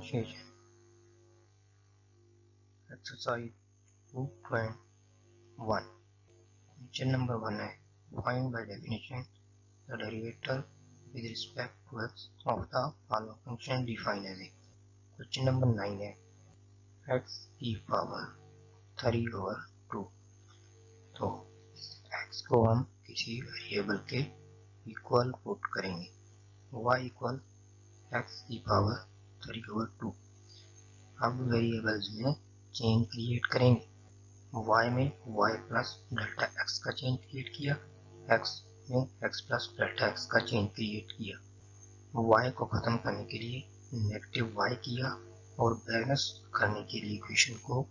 differentiation. Exercise 2.1. Question number 1 है find by definition the derivative with respect to x of the following function defined as a. Question number 9 है x की power 3/2. तो x को हम किसी variable के equal put करेंगे, y equal x की पावर 3/2. अब वेरिएबल्स में चेन क्रिएट करेंगे. y में y प्लस डेल्टा x का चेन क्रिएट किया, x में x प्लस डेल्टा x का चेन क्रिएट किया. y को खत्म करने के लिए नेगेटिव y किया और बैलेंस करने के लिए इक्वेशन को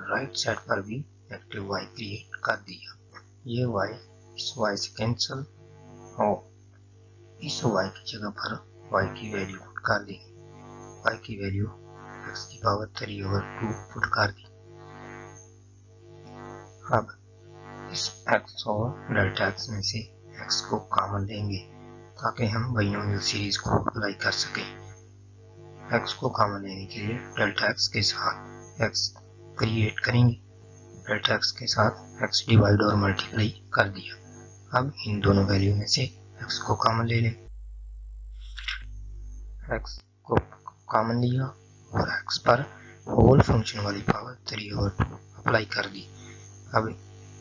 राइट साइड पर भी नेगेटिव y क्रिएट कर दिया. ये y इस y से कैंसिल और इस y की जगह पर y की वैल्यू पुट कर दी. y की वैल्यू x की पावर 3/2 पुट कर दी. अब इस x और डेल्टा x में से x को कॉमन लेंगे ताकि हम बाइनोमियल सीरीज को अप्लाई कर सकें. x को कॉमन लेने के लिए डेल्टा x के साथ x क्रिएट करेंगे. डेल्टा x के साथ x डिवाइड और मल्टीप्लाई कर दिया. अब इन दोनों वैल्यू में से x को कॉमन ले लें. x को कॉमन लिया और x पर होल फंक्शन वाली पावर 3/2 अप्लाई कर दी. अब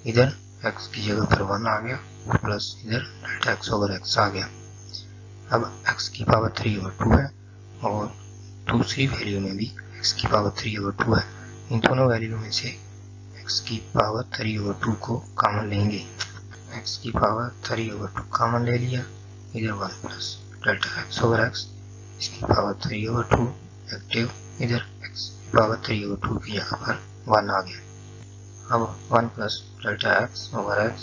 इधर x की जगह पर 1 आ गया प्लस इधर डेल्टा x ओवर x आ गया. अब x की पावर 3/2 है और दूसरी वैल्यू में भी x की पावर 3/2 है. इन दोनों वैल्यू में से x की पावर 3/2 को कॉमन लेंगे. x की पावर 3/2 कॉमन ले लिया. इधर 1 plus delta x over x, इसकी पावर 3/2 नेगेटिव, इधर x की पावर 3/2 की जगह पर 1 आ गया. अब 1 plus delta x over x,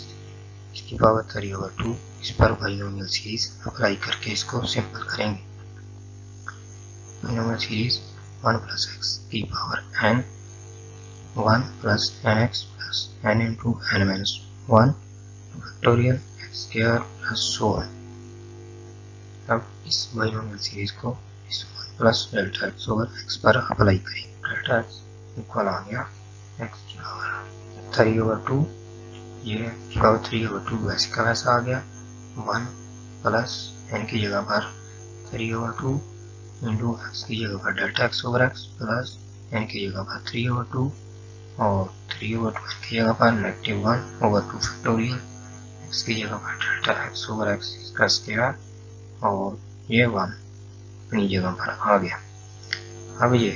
इसकी पावर 3/2, इस पर बाइनोमियल सीरीज अप्लाई करके इसको सिंपल करेंगे. बाइनोमियल सीरीज 1 प्लस x की power n, 1 plus nx plus n into n minus 1 factorial x square plus so on. अब इस बाइनोमियल सीरीज को इस 1 plus delta x over x पर अप्लाई करेंगे. डेल्टा x इक्वल आ गया x की power 3/2, ये पावर 3/2 वैसे का वैसा आ गया. 1 प्लस n की जगह पर 3/2 इंटू x की जगह पर delta x over x plus n की जगह पर 3/2 और 3/2 की जगह पर नेगेटिव 1 ओवर 2 फैक्टोरियल, x की जगह पर डेल्टा x ओवर x इसका स्क्वायर और ये 1 अपनी जगह पर आ गया. अब ये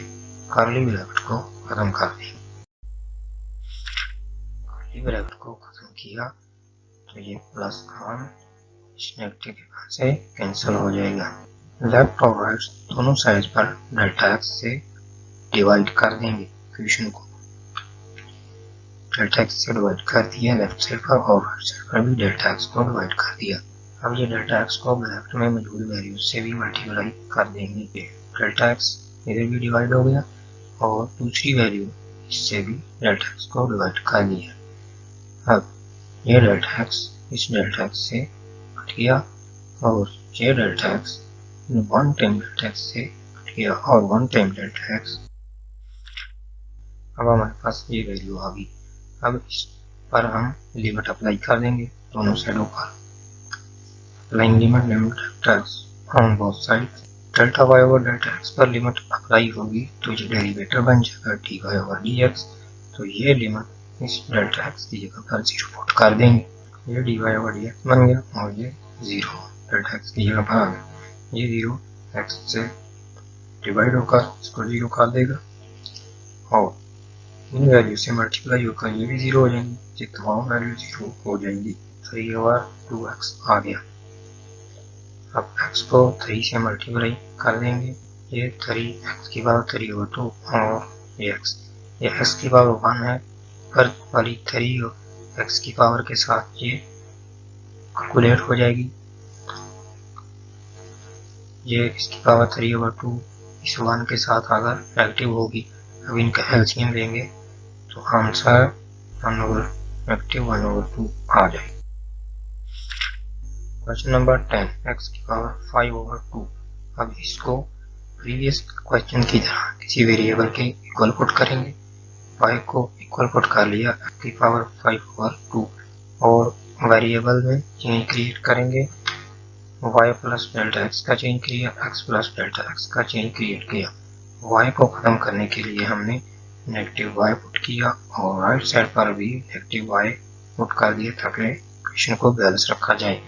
कर्ली ब्रैकेट को खत्म कर देंगे. कर्ली ब्रैकेट को खत्म किया तो ये प्लस 1 इस नेगेटिव के बाद से कैंसिल हो जाएगा. लेफ्ट और राइट दोनों साइड पर डेल्टा x से डिवाइड कर देंगे इक्वेशन को. डेल्टा x से डिवाइड कर दिया लेफ्ट साइड पर और राइट साइड पर भी डेल्टा x को डिवाइड कर दिया. अब ये डेल्टा x को ब्रैकेट में मौजूद वैल्यू से भी मल्टीप्लाई कर देंगे. डेल्टा x इधर भी डिवाइड हो गया और दूसरी वैल्यू इससे भी डेल्टा x को डिवाइड कर दिया. अब ये डेल्टा x इस डेल्टा x से कट गया और ये delta x 1 time delta x से कट गया और 1 टाइम डेल्टा x. अब हमारे पास ये वैल्यू आ गई. अब इस पर हम लिमिट अप्लाई कर देंगे दोनों साइडों पर. Line limit delta x on both side. Delta y over delta x पर लिमिट अप्लाई होगी तो ये डेरिवेटिव बन जाएगा dy ओवर dx. तो ये लिमिट इस डेल्टा x की जगह पर 0 पुट कर देंगे. ये dy ओवर dx बन गया और ये 0 डेल्टा x की जगह पर आ गया. ये 0 x से डिवाइड होकर इसको 0 कर देगा और इन वैल्यू से मल्टीप्लाई होकर ये भी 0 हो जाएंगी. ये तमाम वैल्यू 0 हो जाएंगी. 3 ओवर 2x आ गया. अब x को 3 से मल्टीप्लाई कर देंगे. ये 3x की पावर 3/2 और ये x की पावर 1 है पर वाली 3 x की पावर के साथ ये कैलकुलेट हो जाएगी. ये इसकी पावर 3/2 इस 1 के साथ अगर नेगेटिव होगी. अब इनका एलसीएम लेंगे तो आंसर 1 ओवर नेगेटिव 1/2 आ जाएगा. क्वेश्चन नंबर 10 x की पावर 5/2. अब इसको प्रीवियस क्वेश्चन की तरह किसी वेरिएबल के इक्वल पुट करेंगे। y को इक्वल पुट कर लिया x की पावर 5/2 और वेरिएबल में चेंज क्रिएट करेंगे। y प्लस डेल्टा x का चेंज किया, x प्लस डेल्टा x का चेंज क्रिएट किया। y को खत्म करने के लिए हमने नेगेटिव y पुट किया और राइट साइड पर भी नेगेटिव y पुट कर दिया ताकि इक्वेशन को बैलेंस रखा जाए।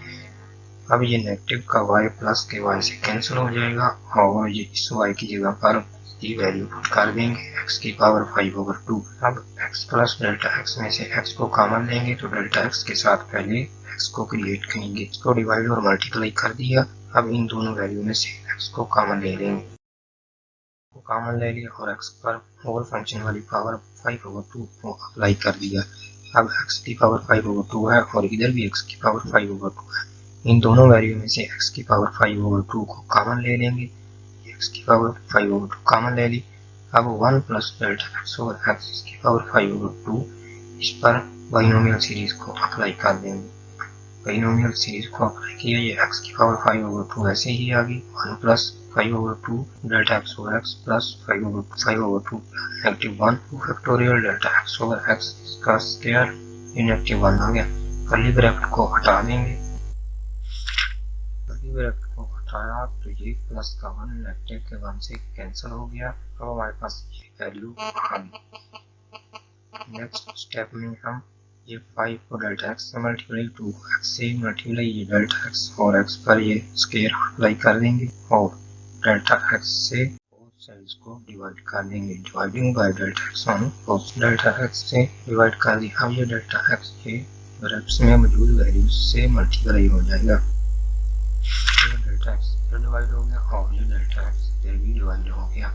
अब ये नेगेटिव का y प्लस के y से कैंसिल हो जाएगा और ये इस y की जगह पर की वैल्यू पुट कर देंगे x की पावर 5/2। अब x प्लस डेल्टा x में से x को कॉमन लेंगे तो डेल्टा x के साथ पहले x को क्रिएट करेंगे। इसको डिवाइड और मल्टीप्लाई कर दिया। अब इन दोनों वैल्यू में से x को कॉमन ले लेंगे, कॉमन ले लिया और x पर होल फंक्शन वाली पावर 5/2 को अप्लाई कर दिया। अब x की पावर 5/2 है और इधर भी x की पावर 5/2 है। इन दोनों वैल्यू में से x की पावर 5/2 को कॉमन ले लेंगे। x की पावर 5/2 कॉमन ले ली। अब 1 plus delta x over x की पावर 5/2 इस पर बाइनोमियल सीरीज को अप्लाई कर देंगे। बाइनोमियल सीरीज को अप्लाई किया, ये x की पावर 5/2 ऐसे ही आ गई। 1 plus 5/2 delta x over x plus 5/2 negative 1 2 factorial delta x over x इसका स्क्वायर नेगेटिव 1 आ गया। कर्ली ब्रैकेट को हटा देंगे। कर्ली ब्रैकेट को हटाया तो ये प्लस का 1 नेगेटिव के 1 से कैंसिल हो गया। अब हमारे पास ये वैल्यू आ गई। नेक्स्ट स्टेप में हम ये 5 को डेल्टा x से मल्टीप्लाई 2 x से मल्टीप्लाई ये डेल्टा x और x पर ये स्क्वायर अप्लाई कर देंगे और डेल्टा x से बोथ साइड्स को डिवाइड कर देंगे। Dividing by delta x on both, delta x से डिवाइड कर दिया। अब ये डेल्टा x के ब्रैकेट्स में मौजूद वैल्यू से मल्टीप्लाई हो जाएगा। ये डेल्टा x से डिवाइड हो गया और ये डेल्टा x से भी डिवाइड हो गया।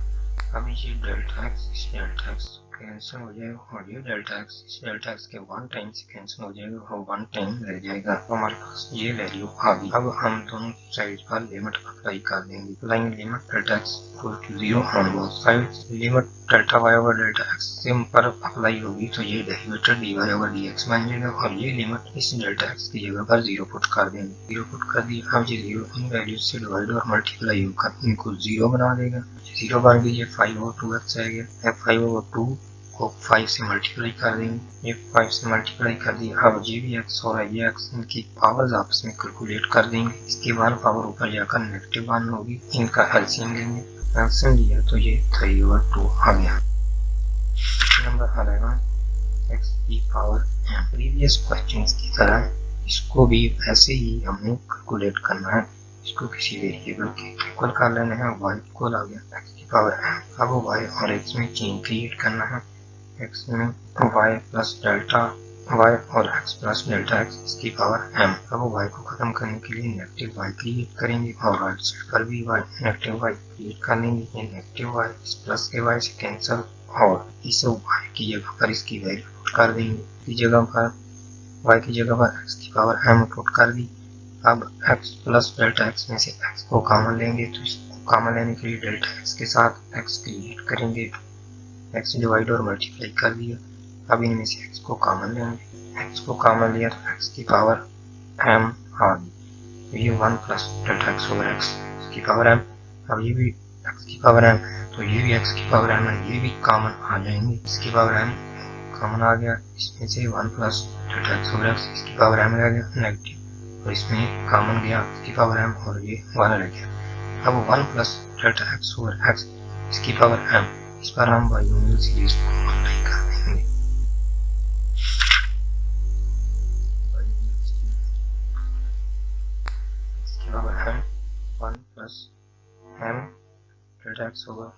अब ये डेल्टा x इस डेल्टा x कैंसिल हो जाएगा और ये डेल्टा x इस डेल्टा x के 1 टाइम से कैंसिल हो जाएगा और 1 टाइम रह जाएगा। तो हमारे पास ये वैल्यू आ गई। अब हम दोनों साइड पर लिमिट अप्लाई कर देंगे। Applying limit delta x equal to 0 on both sides. Limit delta y over delta x से पर अप्लाई होगी तो ये डेरिवेटिव dy ओवर dx बन जाएगा और ये लिमिट इस डेल्टा x की जगह पर 0 पुट कर देंगे। 0 पुट कर दिया। अब ये 0 इन वैल्यू से डिवाइड और मल्टीप्लाई होकर इनको 0 बना देगा। 0 बन गई। ये 5/2x आ गया। 5/2 को 5 से मल्टीप्लाई कर देंगे। ये 5 से मल्टीप्लाई कर दिया। अब ये भी x और ये x इनकी पावर्स आपस में कैलकुलेट कर देंगे। इसके बाद पावर ऊपर जाकर नेगेटिव 1 होगी। इनका एलसीएम लेंगे। एलसीएम लिया तो ये 3/2 आ गया। नंबर 11 x की पावर m। प्रीवियस क्वेश्चंस की तरह इसको भी वैसे ही हमने कैलकुलेट करना है। इसको किसी वेरिएबल के इक्वल कर लेना है। y इक्वल आ गया x की पावर m। अब y और x में चेंज क्रिएट करना है। x में y प्लस डेल्टा y और x प्लस डेल्टा x इसकी पावर m। अब y को खत्म करने के लिए नेगेटिव y क्रिएट करेंगे और राइट साइड पर भी y नेगेटिव y क्रिएट कर लेंगे। ये नेगेटिव y इस प्लस के y से कैंसिल और इस y की जगह पर इसकी वैल्यू पुट कर देंगे। की जगह पर y की जगह पर x की पावर m पुट कर दी। अब x प्लस डेल्टा x में से x को कॉमन लेंगे तो इसको कॉमन लेने के लिए डेल्टा x के साथ x क्रिएट करेंगे। x डिवाइड और मल्टीप्लाई कर दिया। अब इनमें से x को कॉमन लेंगे। x को कॉमन लिया तो x की पावर m आ गई। तो ये 1 plus delta x over x की पावर m। अब ये भी x की पावर m है तो ये भी x की पावर m है। ये भी कॉमन आ जाएंगे। इसकी पावर m कॉमन आ गया। इसमें से 1 plus delta x over x इसकी पावर m रह गया नेगेटिव और इसमें कॉमन गया इसकी पावर m और ये 1 रह गया। अब 1 plus delta x over x इसकी पावर m इस पर हम बाइनोमियल सीरीज को अप्लाई कर देंगे। इसकी power m 1 plus m delta x over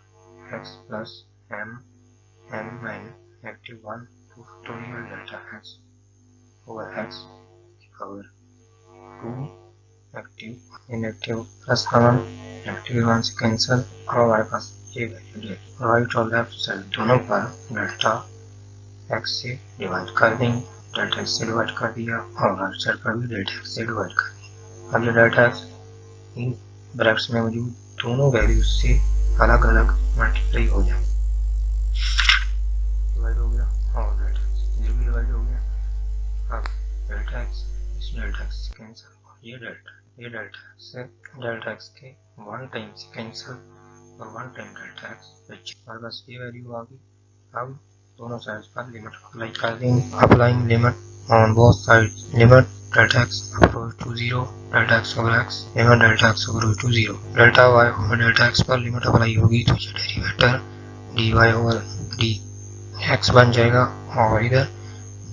x plus m negative 1 2 factorial delta x over x की पावर 2 नेगेटिव प्लस 1 नेगेटिव 1 से कैंसिल और हमारे पास ये वैल्यू राइट और लेफ्ट साइड दोनों पर डेल्टा x से डिवाइड कर देंगे। डेल्टा x से डिवाइड कर दिया और राइट साइड पर भी डेल्टा x से डिवाइड कर दिया। अब ये डेल्टा x इन ब्रैकेट्स में मौजूद दोनों वैल्यूज से अलग अलग मल्टीप्लाई हो जाए। डिवाइड हो गया और डेल्टा x इधर भी डिवाइड हो गया। अब डेल्टा x इस डेल्टा x से कैंसिल और ये डेल्टा x से डेल्टा x के 1 टाइम से कैंसिल और 1 टाइम डेल्टा एक्स। हमारे पास ये वैल्यू आ गई। अब दोनों साइड्स पर लिमिट अप्लाई कर देंगे। Applying limit on both sides, limit delta X approach to 0 delta X over X, limit delta X approach to 0 delta Y over delta x पर limit apply होगी तो ये derivative D Y over D X बन जाएगा और इधर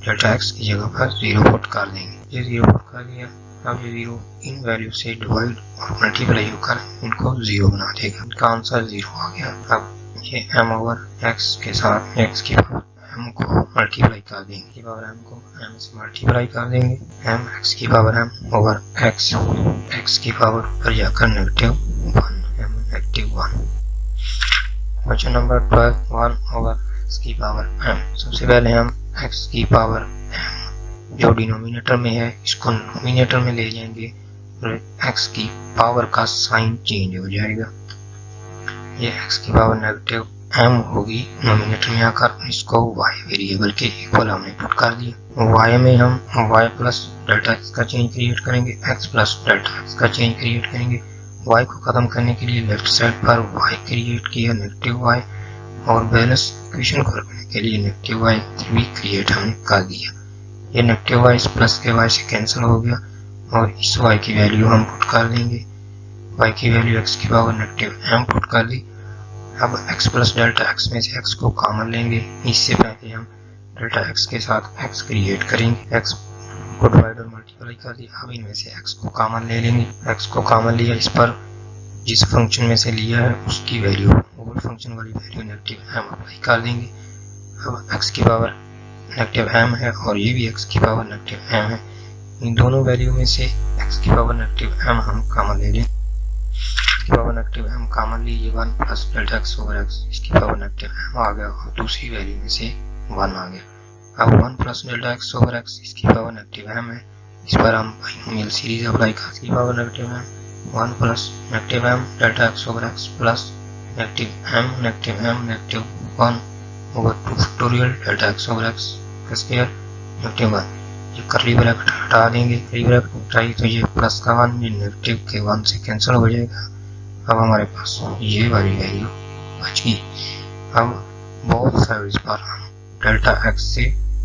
delta X की जगह पर 0 पुट कर देंगे। ये 0 पुट कर दिया। अब ये 0 इन वैल्यू से डिवाइड और मल्टीप्लाई होकर इनको 0 बना देगा। इनका आंसर 0 आ गया। अब ये m ओवर x के साथ x की पावर m को मल्टीप्लाई कर देंगे। की पावर m को m से मल्टीप्लाई कर देंगे। m x की पावर m ओवर x की पावर पर जाकर -1 m -1। Question number 12 1 over x की पावर m। सबसे पहले हम x की पावर m जो डिनोमिनेटर में है इसको नोमिनेटर में ले जाएंगे और x की पावर का साइन चेंज हो जाएगा। ये x की पावर -m होगी नोमिनेटर में आकर, इसको y वेरिएबल के इक्वल हमने पुट कर दिया। y में हम y प्लस डेल्टा x का चेंज क्रिएट करेंगे, x प्लस डेल्टा x का चेंज क्रिएट करेंगे। y को खत्म करने के लिए लेफ्ट साइड पर y क्रिएट किया -y और बैलेंस इक्वेशन को रखने के लिए -y भी क्रिएट हमने कर दिया। ये -y इस प्लस के y से कैंसिल हो गया और इस y की वैल्यू हम पुट कर देंगे। y की वैल्यू x की पावर -m पुट कर दी। अब x प्लस डेल्टा x में से x को कॉमन लेंगे। इससे पहले हम डेल्टा x के साथ x क्रिएट करेंगे। x को डिवाइड और मल्टीप्लाई कर दिया। अब इनमें से x को कॉमन ले लेंगे। x को कॉमन लिया, इस पर जिस फंक्शन में से लिया है उसकी वैल्यू ओवर फंक्शन वाली वैल्यू -m अप्लाई कर देंगे। अब x की पावर -m है और ये भी x की पावर -m है। इन दोनों वैल्यू में से x की पावर -m हम कॉमन ले लें। इसकी पावर -m कॉमन ली, ये 1 plus delta x over x, इसकी पावर -m आ गया और दूसरी वैल्यू में से 1 आ गया। अब 1 plus delta x over x, इसकी पावर -m है। इस पर हम बाइनोमियल सीरीज अप्लाई कर, इसकी power -m 1 plus -m delta x over x plus -m -1 over 2 factorial delta x over x square -1। ये करली ब्रैकेट हटा देंगे। करली ब्रैकेट हटाई तो ये प्लस का 1 ये नेगेटिव के 1 से कैंसिल हो जाएगा। अब हमारे पास ये वाली वैल्यू बच गई। अब बोथ साइड्स पर हम डेल्टा x से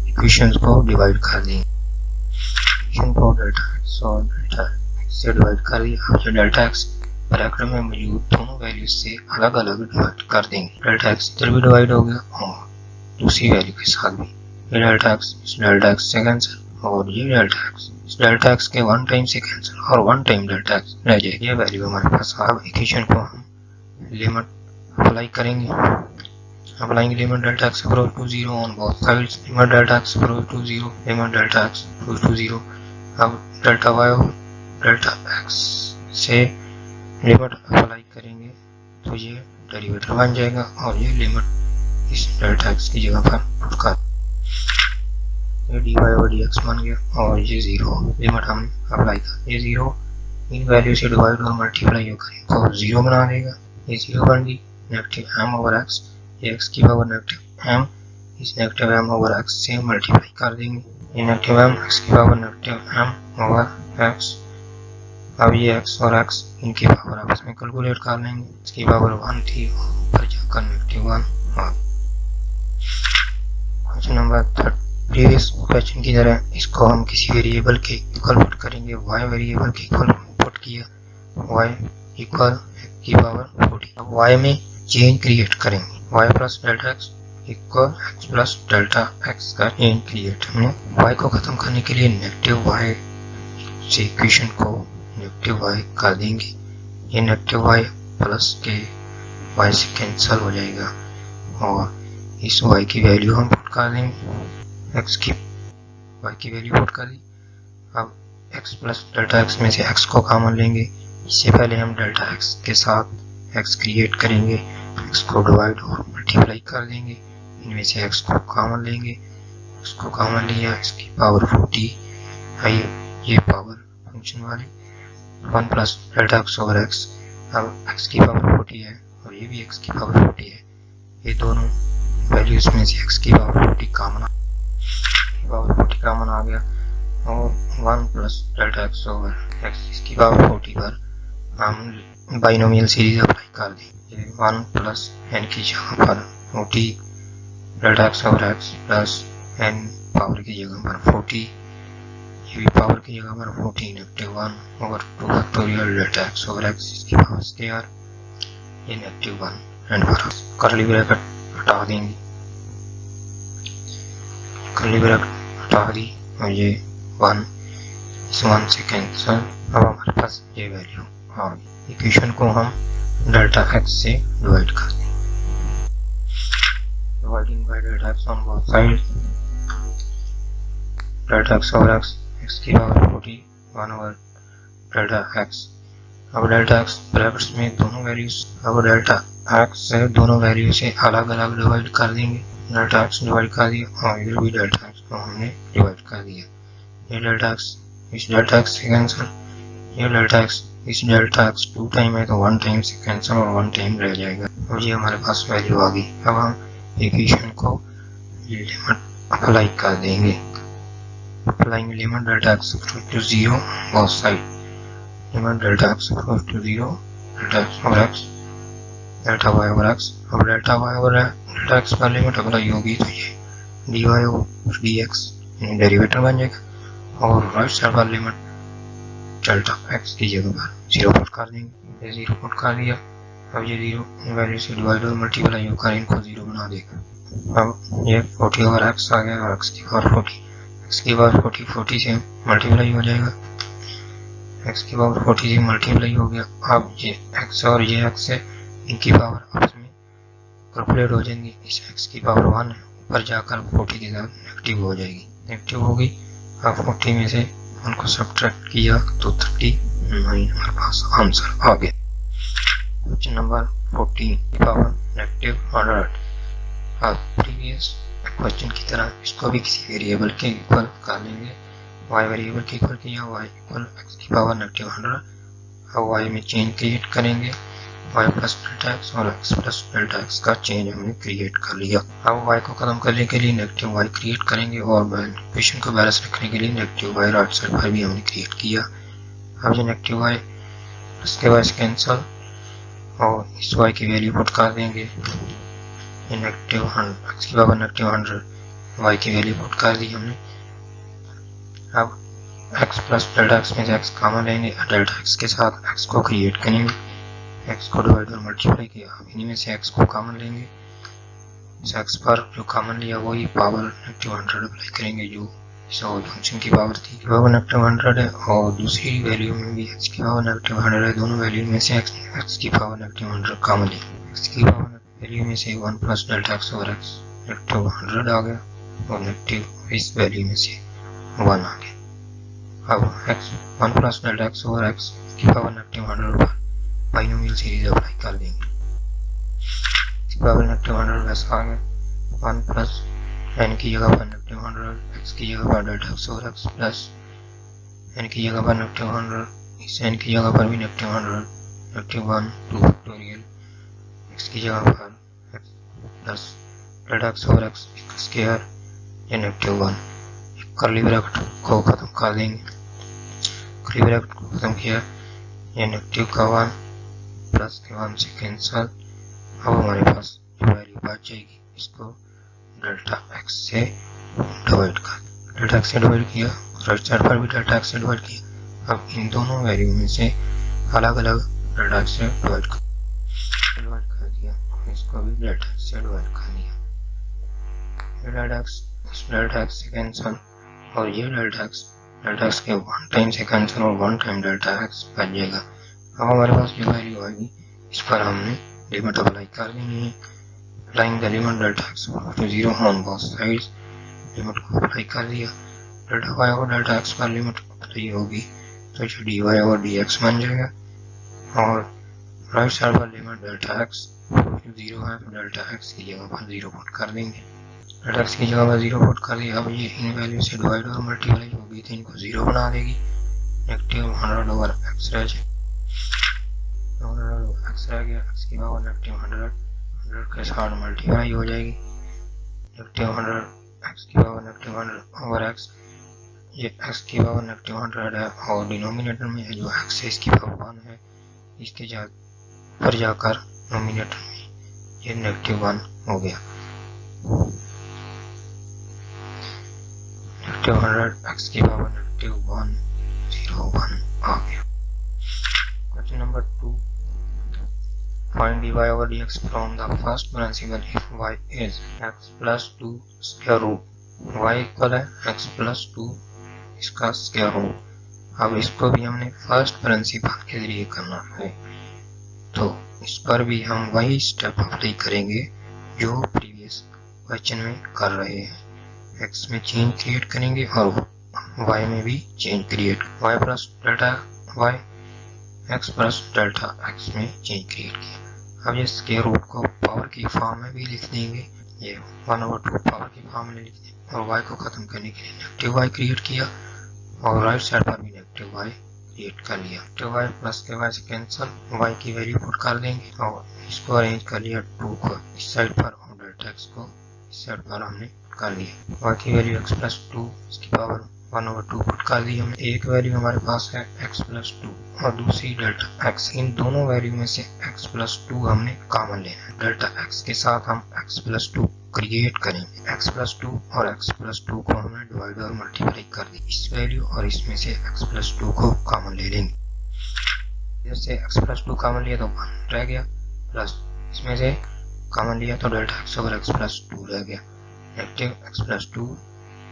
इक्वेशंस को डिवाइड कर देंगे। इक्वेशन को डेल्टा x और डेल्टा x से डिवाइड कर दिया। अब ये डेल्टा x ब्रैकेट में मौजूद दोनों वैल्यू से अलग अलग डिवाइड कर देंगे। डेल्टा x इधर भी डिवाइड हो गया और दूसरी वैल्यू के साथ भी। ये डेल्टा x इस डेल्टा x से कैंसिल और ये डेल्टा x इस डेल्टा x के 1 टाइम से कैंसिल और 1 टाइम डेल्टा x रह जाएगी। ये वैल्यू हमारे पास। अब इक्वेशन को हम लिमिट अप्लाई करेंगे। Applying limit delta x approach to 0 on both sides, limit delta x approach to 0, limit delta x approach to 0। अब डेल्टा y और डेल्टा x से लिमिट अप्लाई करेंगे तो ये डेरिवेटर बन जाएगा और ये लिमिट इस डेल्टा x की जगह पर पुट कर, ये dy ओवर dx बन गया और ये 0 लिमिट हम अप्लाई कर, ये 0 इन वैल्यू से डिवाइड और मल्टीप्लाई होकर इनको 0 बना देगा। ये 0 बन गई। -m ओवर x, ये x की पावर -m इस -m ओवर x से मल्टीप्लाई कर देंगे। ये -m x की पावर -m ओवर x। अब ये x और x इनकी पावर आपस में कैलकुलेट कर लेंगे। इसकी पावर 1 थी ऊपर जाकर -1। क्वेश्चन नंबर प्रीवियस क्वेश्चन की तरह इसको हम किसी वेरिएबल के इक्वल पुट करेंगे। y वेरिएबल के इक्वल पुट किया, y इक्वल की पावर 40। अब y में चेन क्रिएट करेंगे। y plus delta x equal x plus delta x का चेन क्रिएट। हमने y को खत्म करने के लिए -y से इक्वेशन को -y कर देंगे। ये -y प्लस के y से कैंसिल हो जाएगा और इस y की वैल्यू हम पुट कर देंगे। x की y की वैल्यू पुट कर दी। अब x प्लस डेल्टा x में से x को कॉमन लेंगे। इससे पहले हम डेल्टा x के साथ x क्रिएट करेंगे, x को डिवाइड और मल्टीप्लाई कर देंगे। इनमें से x को कॉमन लेंगे, x को कॉमन लिया, इसकी पावर 40 है, ये पावर फंक्शन वाली 1 plus delta x over x। अब x की पावर 40 है और ये भी x की पावर 40 है। ये दोनों वैल्यूज में से x की पावर 40 कॉमन आ गया और 1 plus delta x over x इसकी पावर 40 पर हम बाइनोमियल सीरीज अप्लाई कर दी। 1 प्लस एन की जगह पर 40 delta X over X plus N power की जगह पर 40, ये भी पावर की जगह पर 40 negative 1 over 2 factorial delta X over x इसकी पावर स्क्वायर, ये नेगेटिव 1 एंड पर करली ब्रैकेट हटा देंगे, करली ब्रैकेट हटा दी और ये 1 इस 1 से कैंसिल। अब हमारे पास ये वैल्यू आ गई। इक्वेशन को हम डेल्टा एक्स से डिवाइड कर दें, dividing by delta x on both side, delta X over x x की पावर 40 1 ओवर डेल्टा एक्स। अब डेल्टा एक्स ब्रैकेट्स में दोनों वैल्यूज, अब डेल्टा एक्स से दोनों वैल्यू से अलग अलग डिवाइड कर देंगे। डेल्टा एक्स डिवाइड कर दिया और इधर भी डेल्टा एक्स को हमने डिवाइड कर दिया। ये डेल्टा एक्स इस डेल्टा एक्स से कैंसिल, ये डेल्टा एक्स इस डेल्टा एक्स 2 टाइम है तो 1 टाइम से कैंसिल और 1 टाइम रह जाएगा और ये हमारे पास वैल्यू आ गई। अब हम इक्वेशन को लिमिट अप्लाई कर देंगे, applying limit delta X to 0 both side, limit delta X to 0 delta X over X delta Y over X. अब delta Y over delta x पर लिमिट अप्लाई होगी तो ये D Y over D X derivative बन जाएगा और right side पर limit delta X की जगह पर 0 पुट कर देंगे। ये 0 पुट कर दिया, अब ये 0 वैल्यू से डिवाइड और मल्टीप्लाई होकर इनको 0 बना देगा। अब ये 40 ओवर एक्स आ गया और एक्स की पावर 40, एक्स की पावर 40 से मल्टीप्लाई हो जाएगा, एक्स की पावर 40 से मल्टीप्लाई हो गया। अब ये एक्स और ये एक्स है इनकी पावर आपस में कैलकुलेट हो जाएंगी, इस एक्स की पावर 1 है ऊपर जाकर 40 के साथ नेगेटिव हो जाएगी, नेगेटिव हो गई। अब 40 में से उनको सब्ट्रैक्ट किया तो 39 हमारे पास आंसर आ गया। क्वेश्चन नंबर 14 की पावर नेगेटिव 100। अब प्रीवियस क्वेश्चन की तरह इसको भी किसी वेरिएबल के इक्वल कर लेंगे, y वेरिएबल के इक्वल किया, y इक्वल x की पावर नेगेटिव 100। अब y में चेंज क्रिएट करेंगे, y प्लस डेल्टा एक्स और x प्लस डेल्टा एक्स का चेंज हमने क्रिएट कर लिया। अब y को खत्म करने के लिए नेगेटिव y क्रिएट करेंगे और इक्वेशन को बैलेंस रखने के लिए नेगेटिव y राइट साइड पर भी हमने क्रिएट किया। अब ये नेगेटिव y उसके बाद कैंसिल और इस y की वैल्यू पुट कर देंगे, ये नेगेटिव 100 x की पावर नेगेटिव 100 y की वैल्यू पुट कर दी हमने। अब x प्लस डेल्टा एक्स में से x कॉमन लेंगे, डेल्टा एक्स के साथ x को क्रिएट करेंगे, x को डिवाइड और मल्टीप्लाई किया, अब इन्हीं में से x को कॉमन लेंगे, इस x पर जो कॉमन लिया वही पावर नेगेटिव 100 अप्लाई करेंगे जो इस फंक्शन की पावर थी, पावर नेगेटिव 100 है और दूसरी वैल्यू में भी x की पावर नेगेटिव 100 है, दोनों वैल्यू में से x की पावर नेगेटिव 100 कॉमन ली, x की पावर वैल्यू में से 1 plus delta X over x negative 100 आ गया और नेगेटिव इस वैल्यू में से 1 आ गया। अब x 1 plus delta X over x की पावर नेगेटिव 100 पर बाइनोमियल सीरीज अप्लाई कर देंगे, इसकी पावर नेगेटिव 100 वैसा आ गया। 1 प्लस n की जगह पर नेगेटिव 100, x की जगह पर delta X over X plus n की जगह पर नेगेटिव 100, इस n की जगह पर भी नेगेटिव 100, नेगेटिव 1 2 फैक्टोरियल x की जगह पर x plus delta X over x square, ये नेगेटिव 1। करली ब्रैकेट को खत्म कर देंगे, करली ब्रैकेट को खत्म किया, ये नेगेटिव का 1 प्लस के 1 से कैंसिल। अब हमारे पास जो वैल्यू बच जाएगी इसको डेल्टा एक्स से डिवाइड कर, डेल्टा एक्स से डिवाइड किया, राइट साइड पर भी डेल्टा एक्स से डिवाइड किया। अब इन दोनों वैल्यू में से अलग अलग डेल्टा एक्स से डिवाइड कर दिया, इसको भी डेल्टा एक्स से डिवाइड कर दिया, ये डेल्टा एक्स इस डेल्टा एक्स से कैंसिल और ये डेल्टा एक्स के 1 टाइम से कैंसिल और 1 टाइम डेल्टा एक्स बच जाएगा। अब हमारे पास जो वैल्यू आएगी इस पर हमने लिमिट अप्लाई कर देनी है, applying the limit delta X to 0 on both sides, limit को अप्लाई कर दिया, डेल्टा वाई और डेल्टा एक्स पर लिमिट अप्लाई होगी तो ये डी वाई और डी एक्स बन जाएगा और राइट साइड पर लिमिट डेल्टा एक्स 0 है तो डेल्टा एक्स की जगह पर 0 पुट कर देंगे, डेल्टा एक्स की जगह पर 0 पुट कर दिया। अब ये इन वैल्यू से डिवाइड और मल्टीप्लाई होगी तो इनको 0 बना देगी, नेगेटिव 100 ओवर एक्स रह जाए, एक्स रह गया, एक्स की पावर नेगेटिव 100 के साथ मल्टीप्लाई हो जाएगी, नेगेटिव 100 एक्स की पावर नेगेटिव 100 ओवर एक्स, ये एक्स की पावर नेगेटिव 100 है और डिनोमिनेटर में जो एक्स है इसकी पावर 1 है, इसके पर जाकर नोमिनेटर में ये -1 हो गया। -100 x की पावर -1 0 1 आ गया। Question number 2, find dy over dx from the first principle if y is x plus 2 square root। y equal है x plus 2 इसका स्क्वायर रूट। अब इसको भी हमने फर्स्ट प्रिंसिपल के जरिए करना है, तो इस पर भी हम वही स्टेप अप्लाई करेंगे जो प्रीवियस क्वेश्चन में कर रहे हैं। x में चेंज क्रिएट करेंगे और y में भी change create, y plus delta y x plus delta x में चेंज क्रिएट किया। अब ये स्क्वायर रूट को पावर की फॉर्म में भी लिख देंगे, ये 1/2 पावर की फॉर्म में लिख देंगे और y को खत्म करने के लिए नेगेटिव y क्रिएट किया और राइट साइड पर भी नेगेटिव y क्रिएट कर लिया। नेगेटिव y प्लस के y से कैंसिल, y की वैल्यू पुट कर देंगे और इसको अरेंज कर लिया 2 को इस साइड पर और डेल्टा x को इस साइड पर हमने कर लिया। y की वैल्यू x प्लस 2 इसकी पावर 1/2 पुट कर दी हमने। एक वैल्यू हमारे पास है x प्लस 2 और दूसरी डेल्टा x। इन दोनों वैल्यू में से x प्लस 2 हमने कॉमन लेना है। डेल्टा x के साथ हम x प्लस 2 क्रिएट करेंगे। x प्लस 2 और x प्लस 2 को हमने डिवाइड और मल्टीप्लाई कर दी, इस वैल्यू और इसमें से x प्लस 2 को कॉमन ले लेंगे। जैसे x प्लस 2 कॉमन लिया तो 1 रह गया, प्लस इसमें से कॉमन लिया तो delta x over x plus 2 रह गया। नेगेटिव x प्लस 2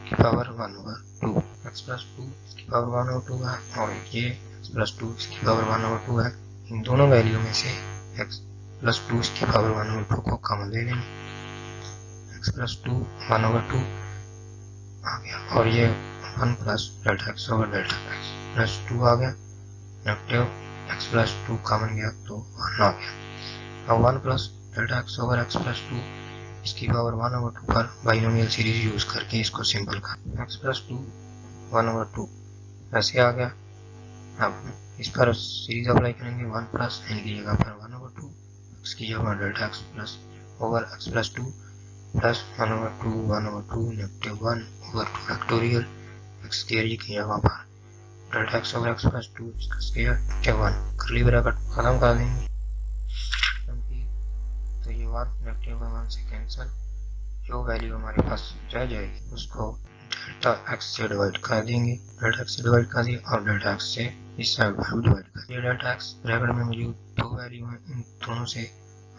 की पावर 1/2, x प्लस 2 इसकी पावर 1/2 है और ये x प्लस 2 इसकी पावर 1/2 है। इन दोनों वैल्यू में से x प्लस 2 इसकी पावर 1/2 को कॉमन ले लेंगे। x प्लस 2 1/2 आ गया और ये 1 plus delta x over delta x plus 2 आ गया। नेगेटिव x प्लस 2 कॉमन गया तो 1 आ गया। अब 1 plus delta x over x plus 2 इसकी पावर 1/2 पर बाइनोमियल सीरीज यूज करके इसको सिंपल कर x प्लस 2 1/2 ऐसे आ गया। अब इस पर सीरीज अप्लाई करेंगे 1 प्लस n की जगह पर 1/2 x की जगह delta x plus over x plus 2 plus 1/2 1/2 negative 1 over 2 factorial x square की जगह पर delta x over x plus 2 इसका स्क्वायर नेगेटिव 1 करली ब्रैकेट खत्म कर देंगे। तो ये 1 नेगेटिव 1 से कैंसिल, जो वैल्यू हमारे पास रह जाएगी उसको डेल्टा x से डिवाइड कर देंगे। डेल्टा x से डिवाइड कर दिया और डेल्टा x से इस साइड पर डिवाइड कर दिया। डेल्टा x ब्रैकेट में मौजूद दो वैल्यू हैं, इन दोनों से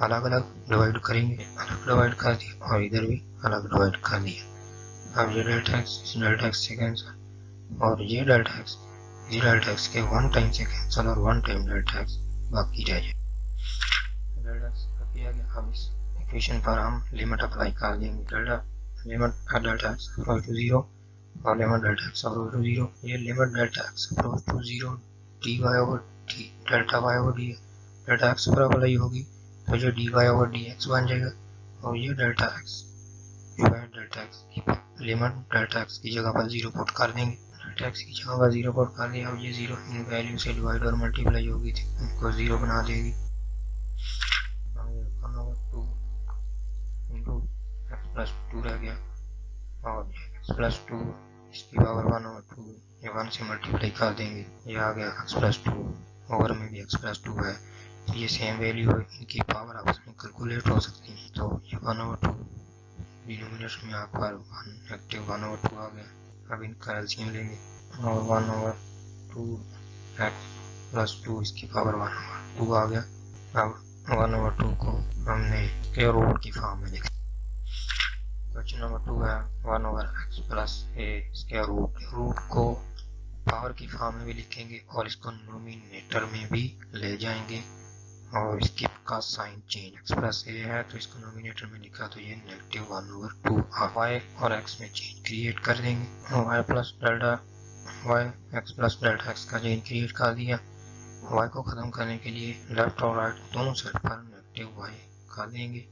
अलग अलग डिवाइड करेंगे, अलग डिवाइड कर दिया और इधर भी अलग डिवाइड कर दिया। अब ये डेल्टा x इस डेल्टा x से कैंसिल और ये डेल्टा x के 1 टाइम से कैंसिल और 1 टाइम डेल्टा x बाकी रह जाए। डेल्टा x किया गया। अब इस इक्वेशन पर हम लिमिट अप्लाई कर देंगे। Limit delta x approach to 0 और limit delta x approach to 0। ये limit delta x approach to 0 dy over d delta y over d delta x पर अप्लाई होगी तो ये dy ओवर dx बन जाएगा और ये डेल्टा x जो है डेल्टा x की लिमिट डेल्टा x की जगह पर 0 पुट कर देंगे। डेल्टा x की जगह पर 0 पुट कर दिया। अब ये 0 इन वैल्यू से डिवाइड और मल्टीप्लाई होगी थी, इनको 0 बना देगी। 2 x प्लस 2 रह गया और x प्लस 2 इसकी पावर 1/2 ये 1 से मल्टीप्लाई कर देंगे, ये आ गया x प्लस 2 ओवर में भी x प्लस 2 है। ये सेम वैल्यू है, इनकी पावर आपस में कैलकुलेट हो सकती है। तो ये 1/2 डिनोमिनेटर में आकर नेगेटिव 1/2 आ गया। अब इनका एलसीएम लेंगे और 1/2 x प्लस 2 इसकी पावर 1/2 आ गया। अब 1/2 को हमने स्क्वायर रूट की फॉर्म में लिखा। क्वेश्चन नंबर 2 है 1 over x plus a square root को पावर की फॉर्म में भी लिखेंगे और इसको नोमिनेटर में भी ले जाएंगे और इसकी का sign change x plus a है तो इसको नोमिनेटर में लिखा तो ये नेगेटिव 1/2 y और x में चेंज क्रिएट कर देंगे। y plus delta y x plus delta x का चेंज क्रिएट कर दिया। y को खत्म करने के लिए लेफ्ट और राइट दोनों साइड पर नेगेटिव y कर देंगे।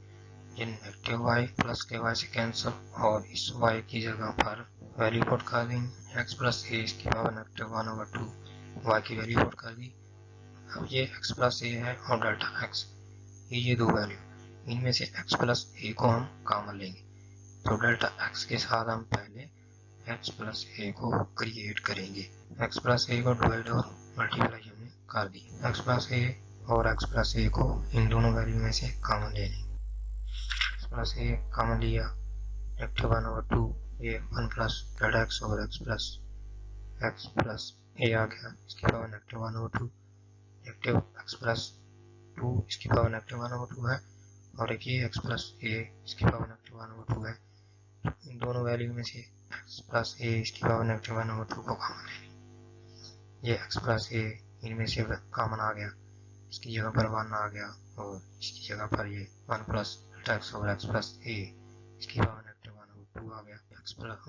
ये नेगेटिव y प्लस के y से कैंसिल और इस y की जगह पर वैल्यू पुट कर देंगे। x प्लस a इसकी पावर नेगेटिव 1/2 y की वैल्यू पुट कर दी। अब ये x प्लस a है और डेल्टा x, ये दो वैल्यू, इनमें से x प्लस a को हम कॉमन लेंगे तो डेल्टा x के साथ हम पहले x प्लस a को क्रिएट करेंगे। x प्लस a को डिवाइड और मल्टीप्लाई हमने कर दी। x प्लस a और x प्लस ए को इन दोनों वैल्यू में से कॉमन ले लेंगे। x प्लस ए कॉमन लिया, -1/2 ये 1 plus delta X over x plus A आ गया, इसकी पावर -1/2, नेगेटिव x प्लस 2 इसकी पावर -1/2 है, और एक ये x प्लस ए इसकी पावर -1/2 है। इन दोनों वैल्यू में से x प्लस ए इसकी पावर -1/2 को कॉमन ले लेंगे। ये x प्लस ए इनमें से कॉमन आ गया, इसकी जगह पर 1 आ गया, और इसकी जगह पर ये 1 plus delta X over x plus A इसकी पावर -1/2 आ गया।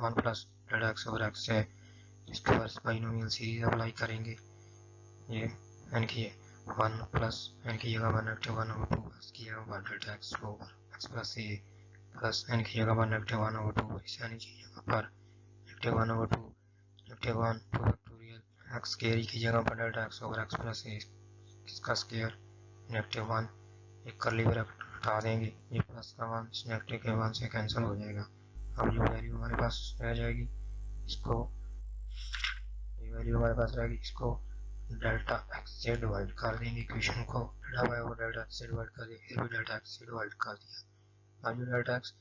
1 plus delta X over x है, इसके पास बाइनोमियल सीरीज अप्लाई करेंगे। ये यानी कि 1 प्लस n की जगह पर -1/2 इसकी जगह पर delta X over x plus A plus n की जगह पर -1/2 इस यानी की जगह पर -1/2 -1 फैक्टोरियल x स्क्वायर की जगह पर delta X over x plus A इसका स्क्वायर -1, एक करली ब्रैकेट हटा देंगे, ये प्लस का 1 इस नेगेटिव के 1 से कैंसिल हो जाएगा। अब जो वैल्यू हमारे पास रह जाएगी इसको, ये वैल्यू हमारे पास रहेगी, इसको डेल्टा एक्स से डिवाइड कर देंगे, इक्वेशन को डेल्टा वाई और डेल्टा एक्स से डिवाइड कर देंगे, इधर भी डेल्टा एक्स से डिवाइड कर दिया। अब जो डेल्टा एक्स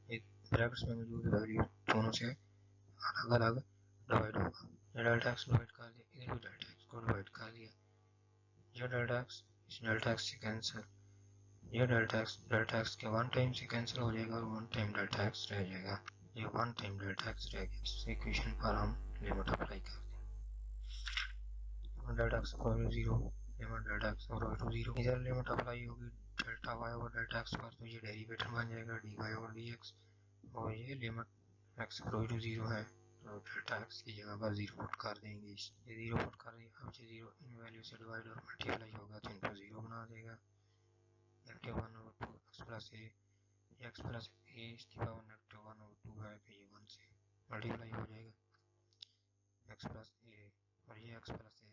एक ब्रैकेट्स में मौजूद वैल्यू दोनों से अलग अलग डिवाइड होगा। ये डेल्टा एक्स डिवाइड कर दिया, इधर भी डेल्टा एक्स को डिवाइड कर दिया, ये डेल्टा एक्स इस डेल्टा एक्स से कैंसिल, ये डेल्टा एक्स के 1 टाइम से कैंसिल हो जाएगा और 1 टाइम डेल्टा एक्स रह जाएगा, ये 1 टाइम डेल्टा एक्स रह गया। इस इक्वेशन पर हम लिमिट अप्लाई कर देंगे, delta x equal to 0, limit delta x equal to 0, इधर लिमिट अप्लाई होगी delta Y over delta x पर, तो ये डेरिवेटिव बन जाएगा d Y over D x, और ये लिमिट एक्स इक्वल टू 0 है, तो डेल्टा एक्स की जगह पर 0 पुट कर देंगे, ये 0 पुट कर देंगे। अब ये 0 इन वैल्यू से डिवाइड और मल्टीप्लाई होगा तो इनको 0 बना देगा, -1/2 x plus A, x plus A इसकी पावर -1/2 है, तो ये 1 से मल्टीप्लाई हो जाएगा x प्लस ए, और ये x प्लस ए